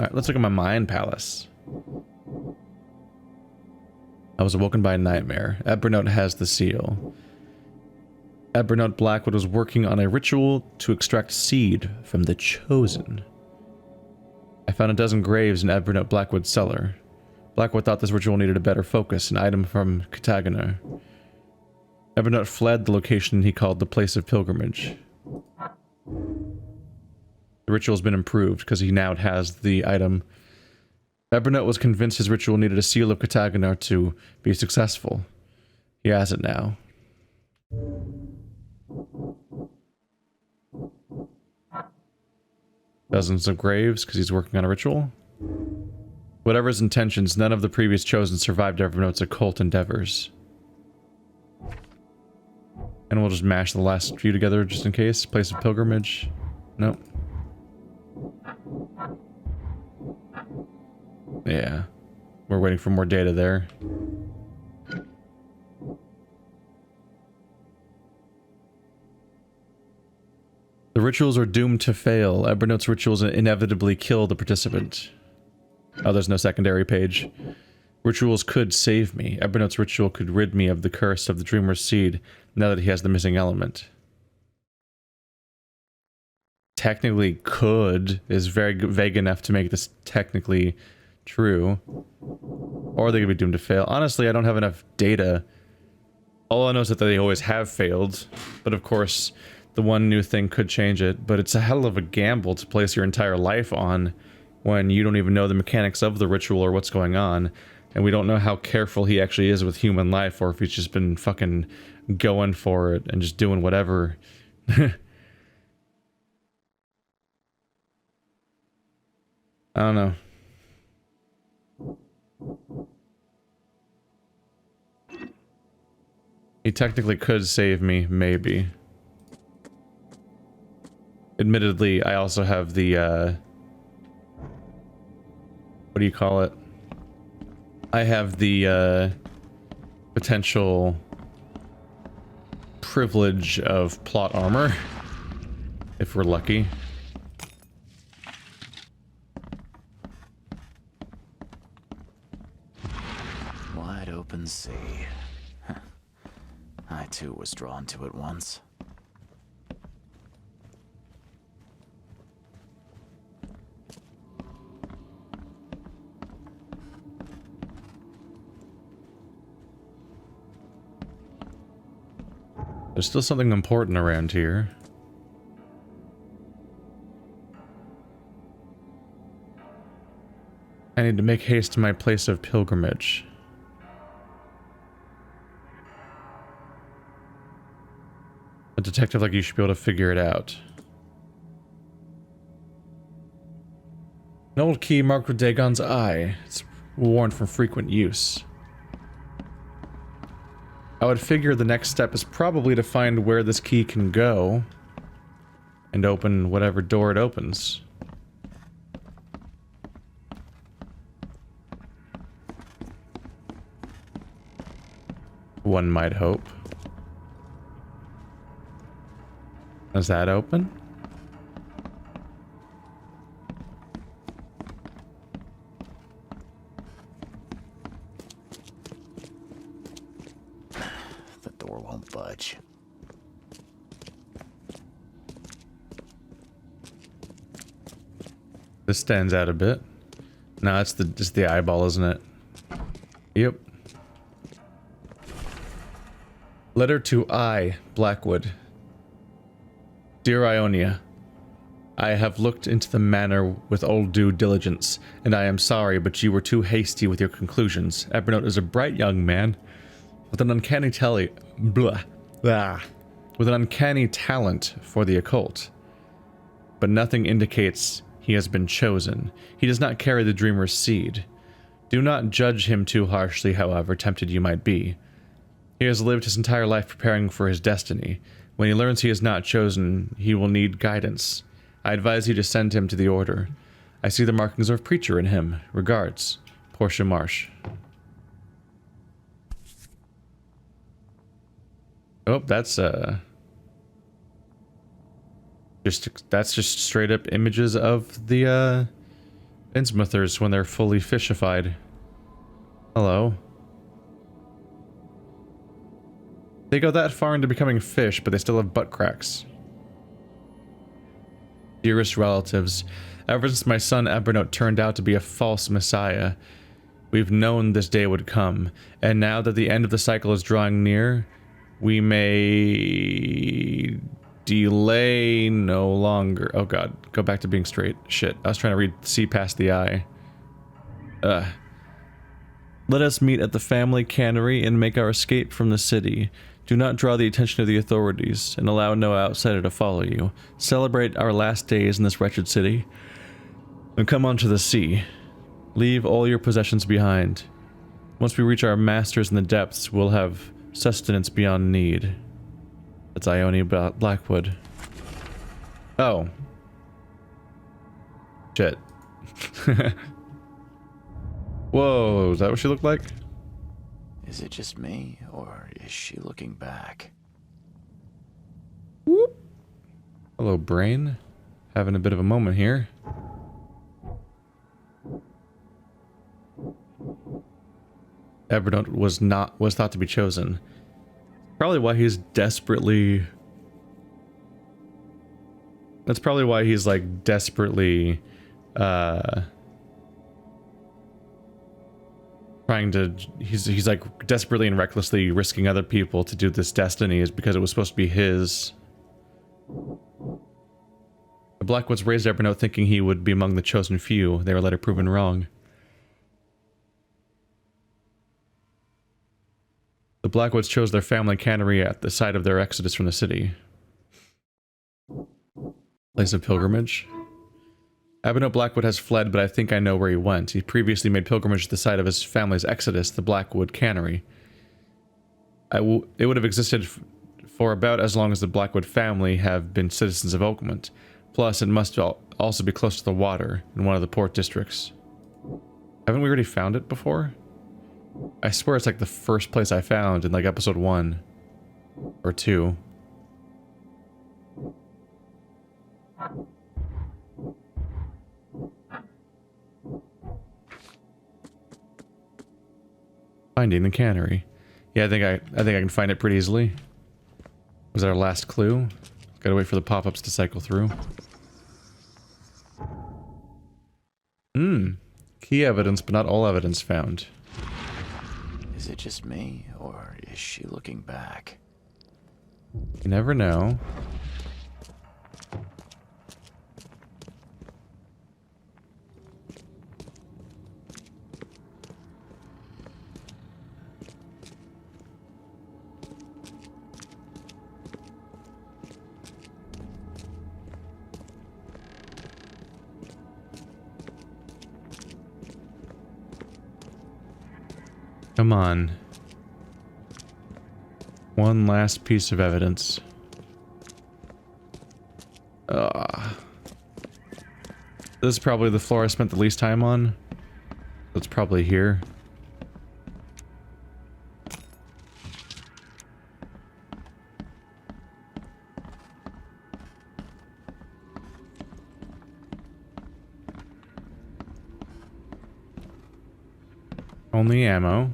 Alright, let's look at my mind palace. I was awoken by a nightmare. Ebernote has the seal. Ebernote Blackwood was working on a ritual to extract seed from the chosen. I found a dozen graves in Ebernote Blackwood's cellar. Blackwood thought this ritual needed a better focus, an item from Katagana. Ebernote fled the location he called the place of pilgrimage. The ritual has been improved because he now has the item. Ebernote was convinced his ritual needed a seal of Katagana to be successful. He has it now. Dozens of graves because he's working on a ritual. Whatever his intentions, none of the previous chosen survived Evernote's occult endeavors. And we'll just mash the last few together just in case. Place of pilgrimage. Nope. Yeah. We're waiting for more data there. The rituals are doomed to fail. Ebernote's rituals inevitably kill the participant. Oh, there's no secondary page. Rituals could save me. Ebernote's ritual could rid me of the curse of the dreamer's seed now that he has the missing element. Technically could is very vague enough to make this technically true. Or they could be doomed to fail. Honestly, I don't have enough data. All I know is that they always have failed. But of course, the one new thing could change it. But it's a hell of a gamble to place your entire life on when you don't even know the mechanics of the ritual or what's going on. And we don't know how careful he actually is with human life, or if he's just been fucking going for it and just doing whatever. I don't know. He technically could save me, maybe. Admittedly, I also have the, what do you call it? I have the, potential privilege of plot armor, if we're lucky. Wide open sea. I too was drawn to it once. There's still something important around here. I need to make haste to my place of pilgrimage. A detective like you should be able to figure it out. An old key marked with Dagon's eye. It's worn from frequent use. I would figure the next step is probably to find where this key can go and open whatever door it opens. One might hope. Is that open? The door won't budge. This stands out a bit. No, it's just the eyeball, isn't it? Yep. Letter to I, Blackwood. Dear Ionia, I have looked into the matter with all due diligence, and I am sorry, but you were too hasty with your conclusions. Ebernote is a bright young man with an uncanny with an uncanny talent for the occult. But nothing indicates he has been chosen. He does not carry the dreamer's seed. Do not judge him too harshly, however tempted you might be. He has lived his entire life preparing for his destiny. When he learns he is not chosen, he will need guidance. I advise you to send him to the Order. I see the markings of a preacher in him. Regards, Portia Marsh. Oh, that's just straight up images of the Innsmouthers when they're fully fishified. Hello. They go that far into becoming fish, but they still have butt cracks. Dearest relatives, ever since my son Evernote turned out to be a false messiah, we've known this day would come, and now that the end of the cycle is drawing near, we may delay no longer. Oh god, go back to being straight. Shit, I was trying to see past the eye. Let us meet at the family cannery and make our escape from the city. Do not draw the attention of the authorities, and allow no outsider to follow you. Celebrate our last days in this wretched city, and come onto the sea. Leave all your possessions behind. Once we reach our masters in the depths, we'll have sustenance beyond need. That's Ione Blackwood. Oh. Shit. Whoa, is that what she looked like? Is it just me, or is she looking back? Whoop. Hello, brain. Having a bit of a moment here. Evernote was thought to be chosen. Probably why he's desperately... That's probably why he's like desperately trying to... He's like desperately and recklessly risking other people to do this destiny, is because it was supposed to be his. The Blackwoods raised Evernote thinking he would be among the chosen few. They were later proven wrong. The Blackwoods chose their family cannery at the site of their exodus from the city. Place of pilgrimage. Evernote Blackwood has fled, but I think I know where he went. He previously made pilgrimage to the site of his family's exodus, the Blackwood cannery. It would have existed for about as long as the Blackwood family have been citizens of Oakmont. Plus, it must also be close to the water in one of the port districts. Haven't we already found it before? I swear it's like the first place I found in like episode 1 or 2. Finding the cannery. Yeah, I think I can find it pretty easily. Was that our last clue? Gotta wait for the pop-ups to cycle through. Key evidence, but not all evidence found. Is it just me, or is she looking back? You never know. Come on. One last piece of evidence. This is probably the floor I spent the least time on. It's probably here. Only ammo.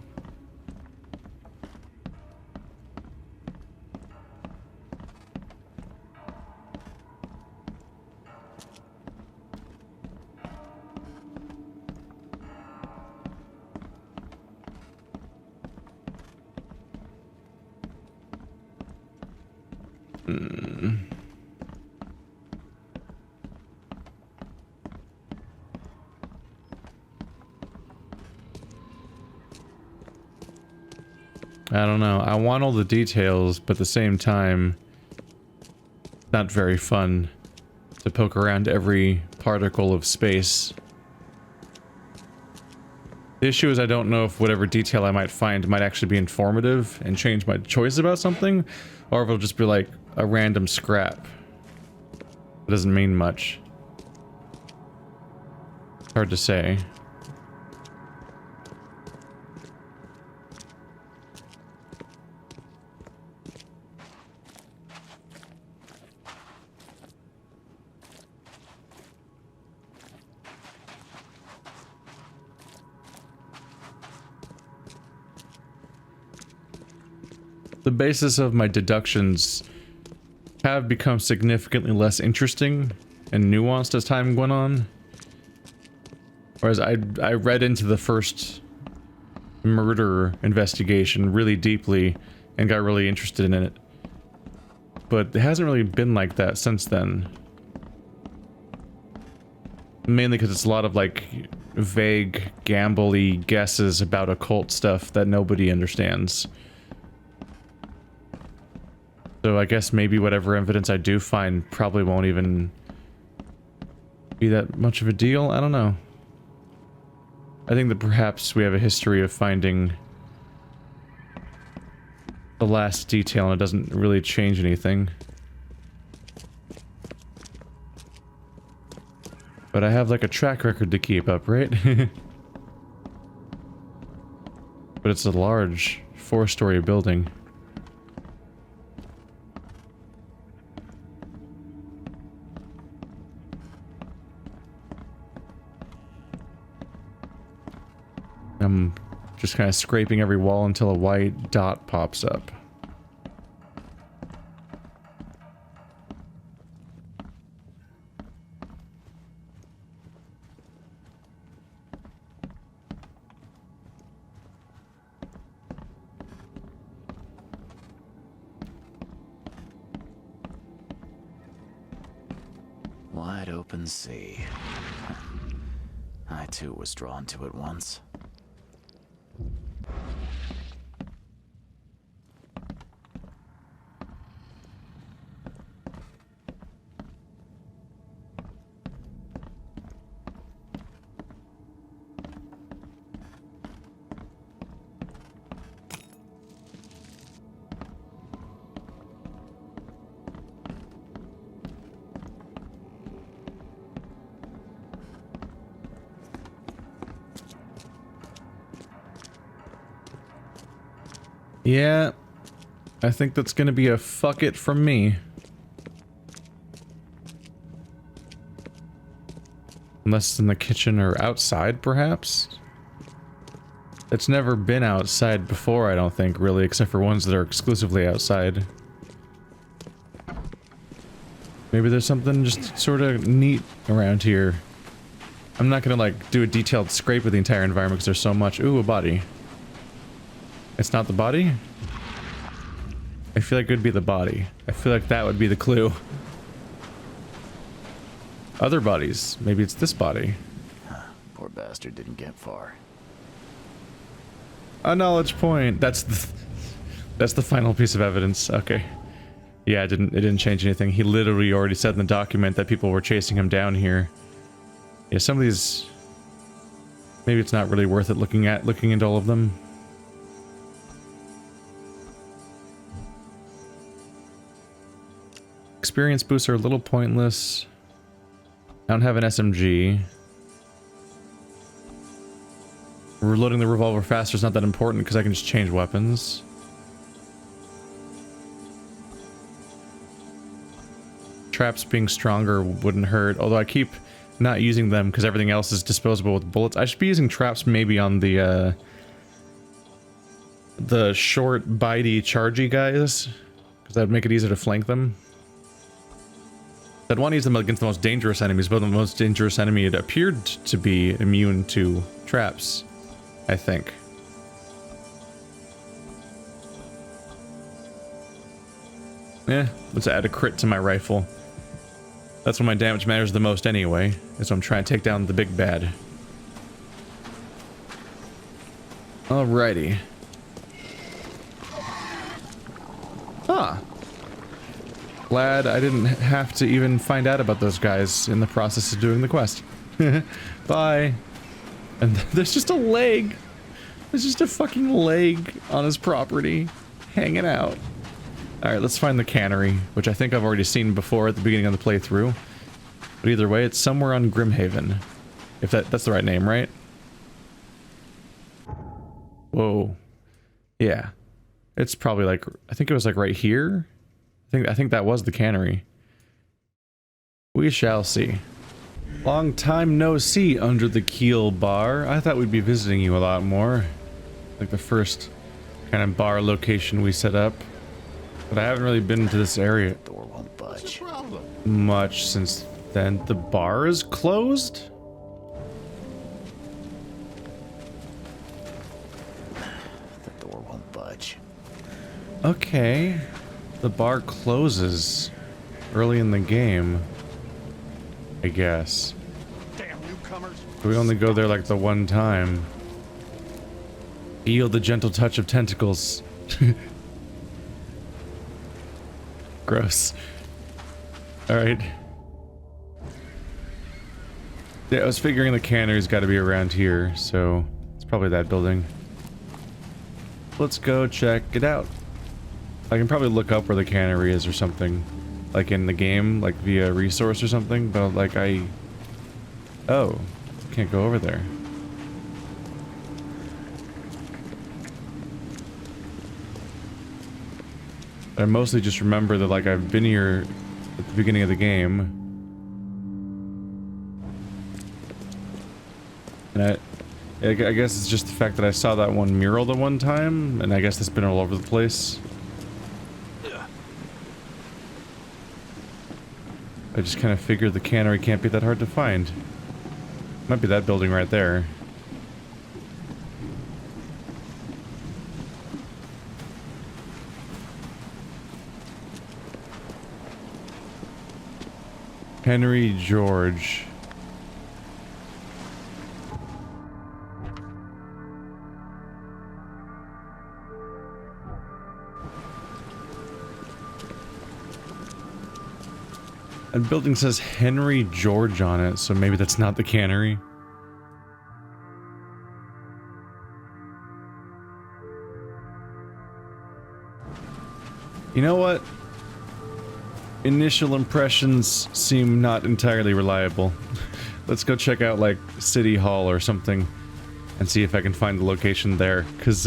I don't know. I want all the details, but at the same time, not very fun to poke around every particle of space. The issue is I don't know if whatever detail I might find might actually be informative and change my choice about something, or if it'll just be like a random scrap. It doesn't mean much. It's hard to say. the basis of my deductions have become significantly less interesting and nuanced as time went on. Whereas I read into the first murder investigation really deeply and got really interested in it. But it hasn't really been like that since then. Mainly because it's a lot of like vague, gambly guesses about occult stuff that nobody understands. So I guess maybe whatever evidence I do find probably won't even be that much of a deal. I don't know. I think that perhaps we have a history of finding the last detail and it doesn't really change anything. But I have like a track record to keep up, right? But it's a large 4-story building. I'm just kind of scraping every wall until a white dot pops up. Wide open sea. I too was drawn to it once. Yeah, I think that's gonna be a fuck it from me. Unless it's in the kitchen or outside, perhaps? It's never been outside before, I don't think, really, except for ones that are exclusively outside. Maybe there's something just sort of neat around here. I'm not gonna, like, do a detailed scrape of the entire environment because there's so much. Ooh, a body. It's not the body? I feel like it would be the body. I feel like that would be the clue. Other bodies. Maybe it's this body. Poor bastard didn't get far. A knowledge point. That's the final piece of evidence. Okay. Yeah, it didn't change anything. He literally already said in the document that people were chasing him down here. Yeah, some of these, maybe it's not really worth it looking into all of them. Experience boosts are a little pointless. I don't have an SMG. Reloading the revolver faster is not that important because I can just change weapons. Traps being stronger wouldn't hurt, although I keep not using them because everything else is disposable with bullets. I should be using traps maybe on the short, bitey, chargy guys, because that would make it easier to flank them. I'd want to use them against the most dangerous enemies, but the most dangerous enemy it appeared to be immune to traps, I think. Let's add a crit to my rifle. That's when my damage matters the most anyway, is when I'm trying to take down the big bad. Alrighty. Ah. Glad I didn't have to even find out about those guys in the process of doing the quest. Bye. And there's just a leg. There's just a fucking leg on his property, hanging out. Alright, let's find the cannery, which I think I've already seen before at the beginning of the playthrough. But either way, it's somewhere on Grimhaven. If that's the right name, right? Whoa. Yeah. It's probably like, I think it was like right here. I think that was the cannery. We shall see. Long time no see under the keel bar. I thought we'd be visiting you a lot more. Like the first kind of bar location we set up. But I haven't really been to this area Door won't budge. much since then. The bar is closed? The door won't budge. Okay. The bar closes early in the game, I guess. Damn newcomers. We only go there like the one time. Feel the gentle touch of tentacles. Gross. Alright. Yeah, I was figuring the cannery's got to be around here, so it's probably that building. Let's go check it out. I can probably look up where the cannery is or something. Like in the game, like via resource or something, but like Oh, can't go over there. I mostly just remember that like I've been here at the beginning of the game. And I guess it's just the fact that I saw that one mural the one time, and I guess it's been all over the place. I just kind of figured the cannery can't be that hard to find. Might be that building right there. Henry George. A building says Henry George on it, so maybe that's not the cannery. You know what? Initial impressions seem not entirely reliable. Let's go check out like City Hall or something and see if I can find the location there, cause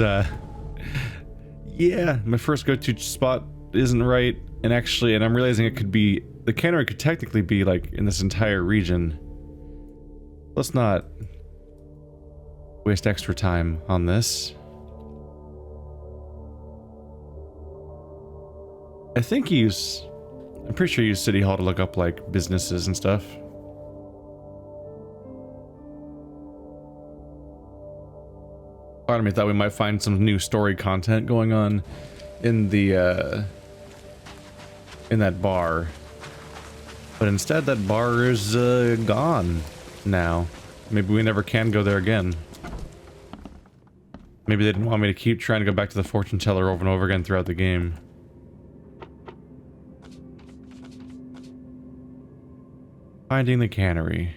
yeah, my first go-to spot isn't right, and I'm realizing it could be, the cannery could technically be like in this entire region. Let's not waste extra time on this. I'm pretty sure you use City Hall to look up like businesses and stuff. Part of me thought we might find some new story content going on in the in that bar, but instead that bar is gone now. Maybe we never can go there again. Maybe they didn't want me to keep trying to go back to the fortune teller over and over again throughout the game. Finding the cannery.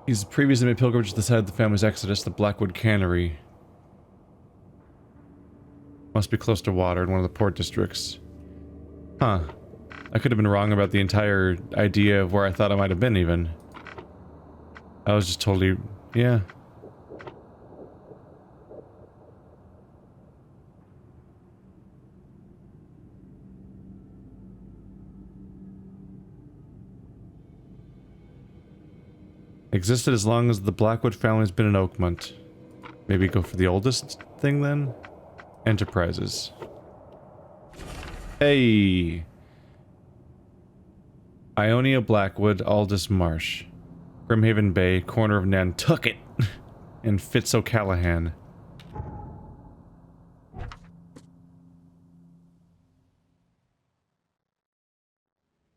He's previously made pilgrimage to the side of the family's exodus, the Blackwood cannery. Must be close to water in one of the port districts. Huh. I could have been wrong about the entire idea of where I thought I might have been, even. I was just totally... yeah. Existed as long as the Blackwood family's been in Oakmont. Maybe go for the oldest thing then? Enterprises. Hey! Ionia Blackwood, Aldous Marsh. Grimhaven Bay, corner of Nantucket, and Fitz O'Callahan.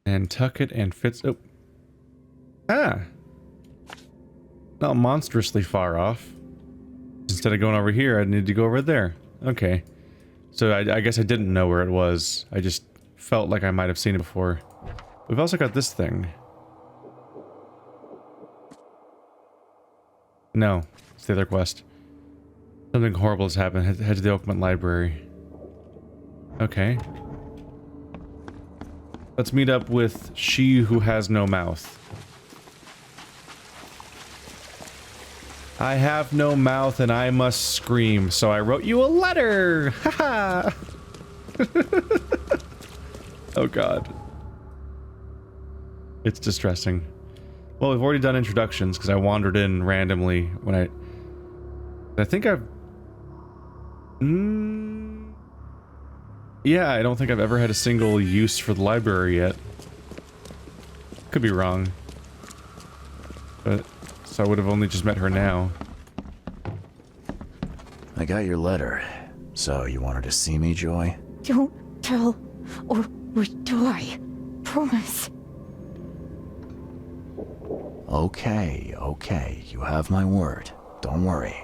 Nantucket and Fitz... oh. Ah! Not monstrously far off. Instead of going over here, I need to go over there. Okay. So I guess I didn't know where it was. I just felt like I might have seen it before. We've also got this thing. No. It's the other quest. Something horrible has happened. Head to the Oakmont library. Okay. Let's meet up with She Who Has No Mouth. I have no mouth and I must scream, so I wrote you a letter! Haha! Oh god. It's distressing. Well, we've already done introductions because I wandered in randomly when I think I've Yeah, I don't think I've ever had a single use for the library yet. Could be wrong. But, so I would have only just met her now. I got your letter. So, you wanted to see me, Joy? Don't tell, or we die. Promise. Okay, okay. You have my word. Don't worry.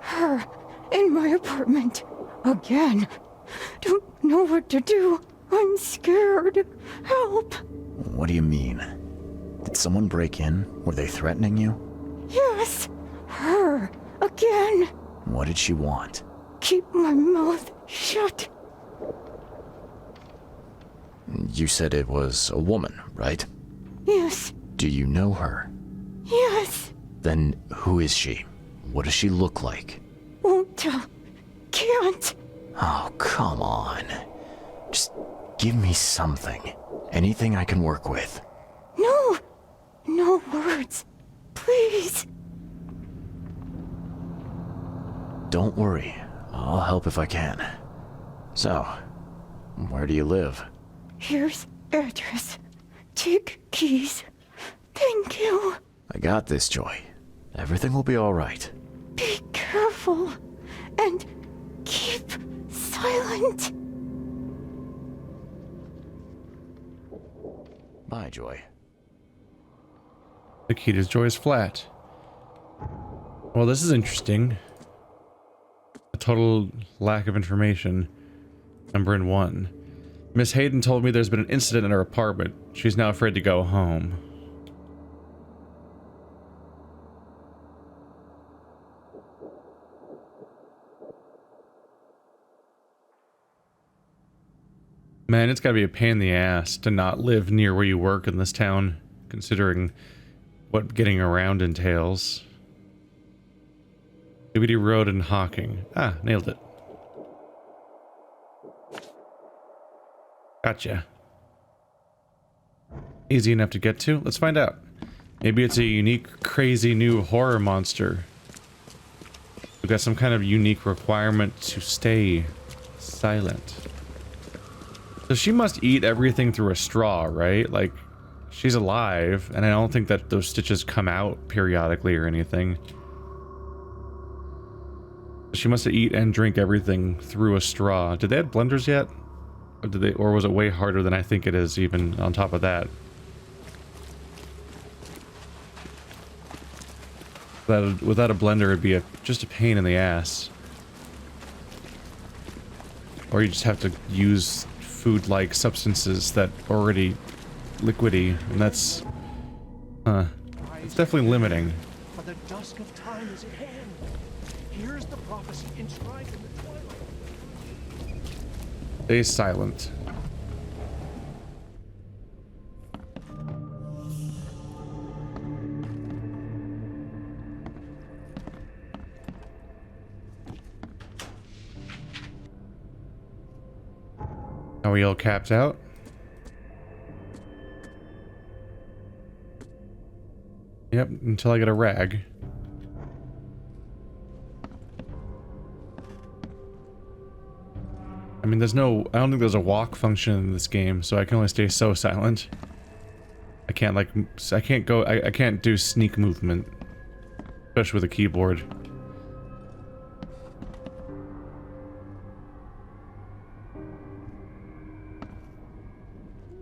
Her in my apartment. Again. Don't know what to do. I'm scared. Help. What do you mean? Did someone break in? Were they threatening you? Yes. Her. Again. What did she want? Keep my mouth shut. You said it was a woman, right? Yes. Do you know her? Yes. Then who is she? What does she look like? Won't tell. Can't. Oh, come on. Just give me something. Anything I can work with. No. No words. Please. Don't worry. I'll help if I can. So, where do you live? Here's address. Take keys. Thank you. I got this, Joy. Everything will be all right. Be careful. And keep silent. Bye, Joy. The key to Joy's flat. Well, this is interesting. A total lack of information. Number 1. Miss Hayden told me there's been an incident in her apartment. She's now afraid to go home. Man, it's gotta be a pain in the ass to not live near where you work in this town, considering what getting around entails. Liberty Road in Hawking. Ah, nailed it. Gotcha. Easy enough to get to. Let's find out. Maybe it's a unique, crazy new horror monster. We've got some kind of unique requirement to stay silent. So she must eat everything through a straw, right? Like, she's alive, and I don't think that those stitches come out periodically or anything. She must eat and drink everything through a straw. Did they have blenders yet? Or was it way harder than I think it is, even on top of that? Without a blender, it'd be just a pain in the ass. Or you just have to use food-like substances that are already liquidy, and that's... it's definitely limiting. For the dusk of time is at hand. Here's the prophecy enshrined in the twilight. Stay silent. Are we all capped out? Yep, until I get a rag. I mean, I don't think there's a walk function in this game, so I can only stay so silent. I can't do sneak movement. Especially with a keyboard.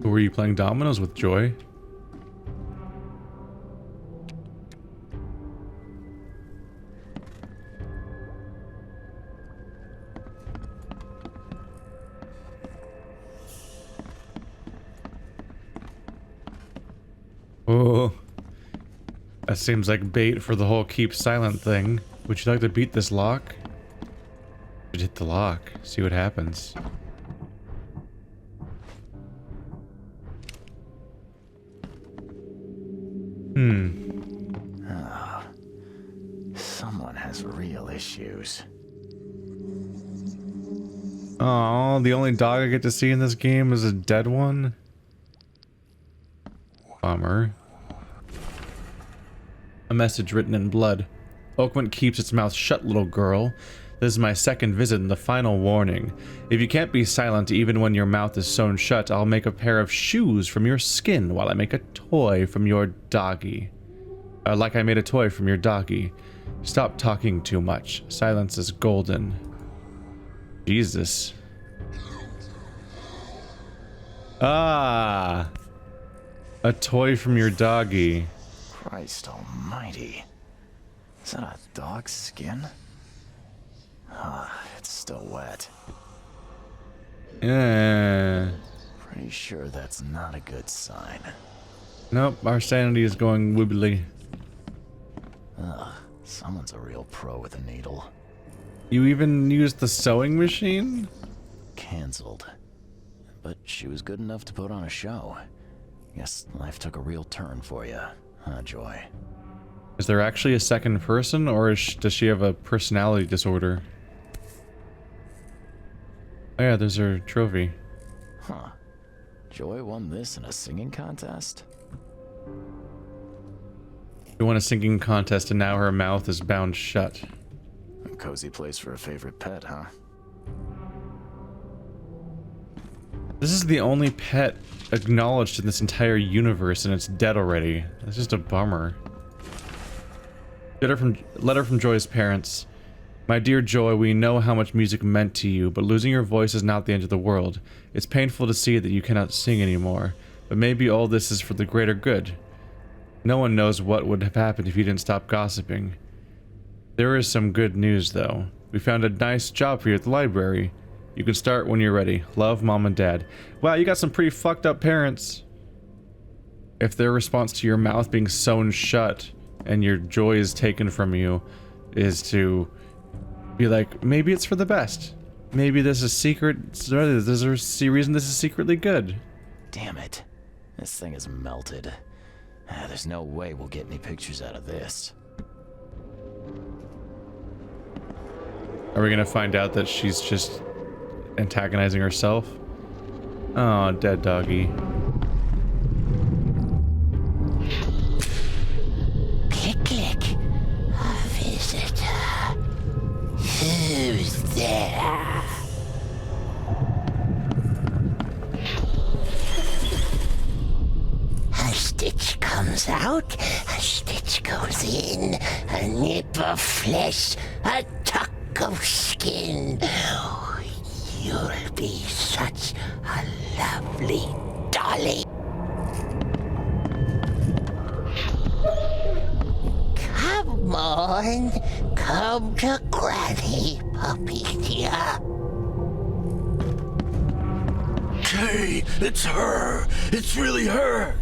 Who were you playing dominoes with, Joy? Oh, that seems like bait for the whole keep silent thing. Would you like to beat this lock? Should hit the lock, see what happens. Someone has real issues. Oh, the only dog I get to see in this game is a dead one? Bummer. A message written in blood. Oakmont keeps its mouth shut, little girl. This is my second visit and the final warning. If you can't be silent even when your mouth is sewn shut, I'll make a pair of shoes from your skin while I make a toy from your doggy. Like I made a toy from your doggy. Stop talking too much. Silence is golden. Jesus. Ah! A toy from your doggy. Christ almighty. Is that a dog's skin? It's still wet. Yeah. Pretty sure that's not a good sign. Nope, our sanity is going wibbly. Someone's a real pro with a needle. You even used the sewing machine? Cancelled. But she was good enough to put on a show. Guess life took a real turn for you, huh, Joy? Is there actually a second person, or does she have a personality disorder? Oh yeah, there's her trophy. Huh. Joy won this in a singing contest? She won a singing contest and now her mouth is bound shut. A cozy place for a favorite pet, huh? This is the only pet acknowledged in this entire universe and it's dead already. That's just a bummer. Letter from Joy's parents. My dear Joy, we know how much music meant to you, but losing your voice is not the end of the world. It's painful to see that you cannot sing anymore, but maybe all this is for the greater good. No one knows what would have happened if you didn't stop gossiping. There is some good news, though. We found a nice job for you at the library. You can start when you're ready. Love, Mom and Dad. Wow, you got some pretty fucked up parents. If their response to your mouth being sewn shut and your joy is taken from you is to be like, maybe it's for the best. Maybe this is secret. There's a reason this is secretly good. Damn it. This thing is melted. There's no way we'll get any pictures out of this. Are we gonna find out that she's just antagonizing herself? Oh, dead doggy. Click, click. A visitor. Who's there? A stitch comes out, a stitch goes in, a nip of flesh, a tuck of skin. You'll be such a lovely dolly. Come on, come to Granny, puppy dear. Hey, it's her! It's really her!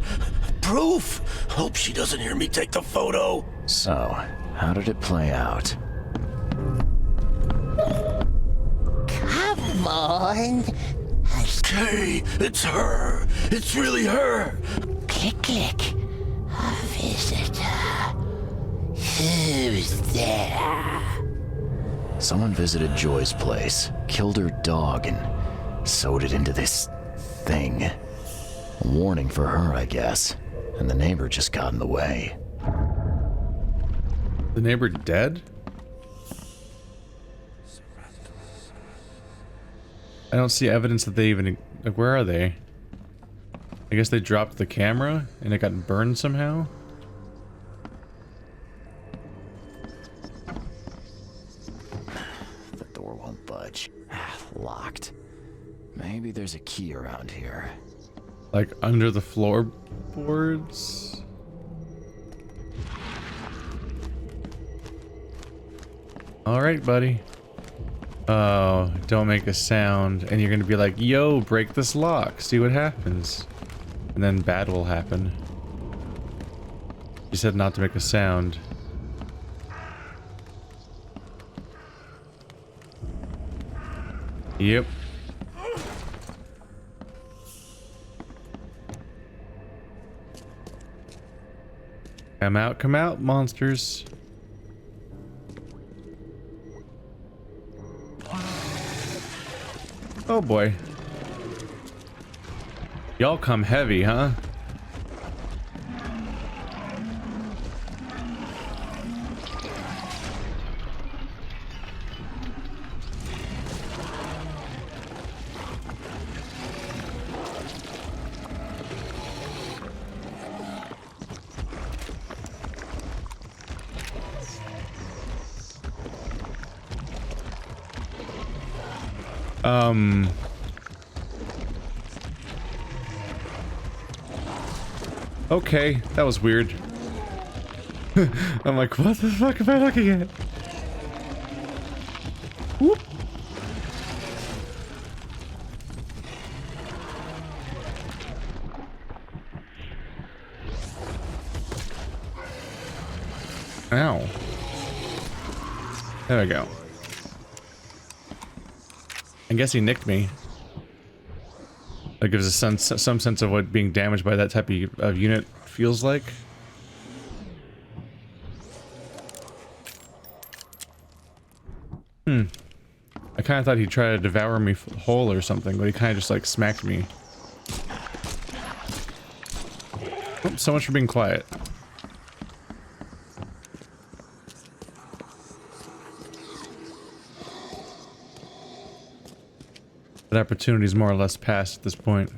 Proof! Hope she doesn't hear me take the photo. So, how did it play out? Come on. Hey, it's her! It's really her! Click, click. A visitor. Who's there? Someone visited Joy's place, killed her dog, and sewed it into this thing. A warning for her, I guess. And the neighbor just got in the way. The neighbor dead? I don't see evidence that they even... Like, where are they? I guess they dropped the camera and it got burned somehow? The door won't budge. Locked. Maybe there's a key around here. Like, under the floorboards? Alright, buddy. Oh, don't make a sound. And you're gonna be like, yo, break this lock. See what happens. And then bad will happen. You said not to make a sound. Yep. Come out, monsters. Oh boy. Y'all come heavy, huh? Okay, that was weird. I'm like, what the fuck am I looking at? Whoop. Ow. There we go. I guess he nicked me. That gives us some sense of what being damaged by that type of unit feels like. I kind of thought he'd try to devour me whole or something, but he kind of just like smacked me. Oh, so much for being quiet. That opportunity's more or less past at this point.